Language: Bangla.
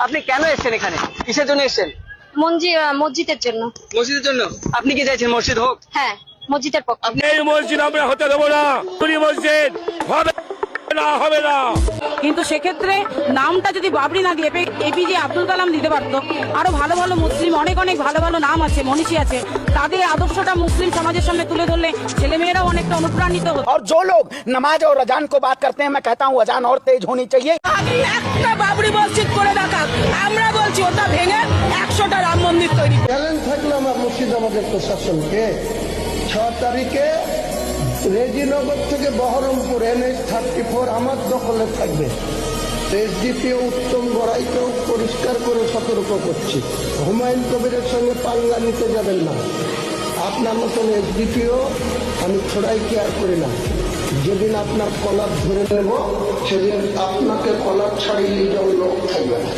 আপনি কেন এসেছেন এখানে, কিসের জন্য এসেছেন? মসজিদের জন্য। মসজিদের জন্য। আপনি কি চাইছেন মসজিদ হোক? হ্যাঁ, মসজিদের পক্ষে। আপনি এই মসজিদ আমরা হতে দেবো না, মসজিদ হবে না, হবে না। কিন্তু সেক্ষেত্রে নামটা যদি বাবরি না দিয়ে এপিজে আব্দুল কালাম দিতে পারতো, আরো ভালো ভালো মুসলিম অনেক অনেক ভালো ভালো নাম আছে, মনীষী আছে, তাদের আদর্শটা মুসলিম সমাজের সামনে তুলে ধরলে ছেলেমেয়েরাও অনেকটা অনুপ্রাণিত হতো। और जो लोग नमाज और अजान को बात करते हैं, मैं कहता हूँ अजान और तेज होनी चाहिए। একটা বাবরি মসজিদ করে রাখা, আমরা বলছি ওটা ভেঙে 100টা রাম মন্দির তৈরি। চ্যালেঞ্জ থাকলো আমার মুর্শিদাবাদের প্রশাসনকে, 6 তারিখে রেজিনগর থেকে বহরমপুর NH-34 আমার দখলে থাকবে। এসডিপিও উত্তম গড়াইকেও পরিষ্কার করে সতর্ক করছি, হুমায়ুন কবিরের সঙ্গে পাল্লা নিতে যাবেন না। আপনার মতন এসডিপিও আমি থোড়াই কেয়ার করি না। যেদিন আপনার কলার ধরে নেব সেদিন আপনাকে কলার ছাড়িয়ে যাওয়ার লোক থাকবে না।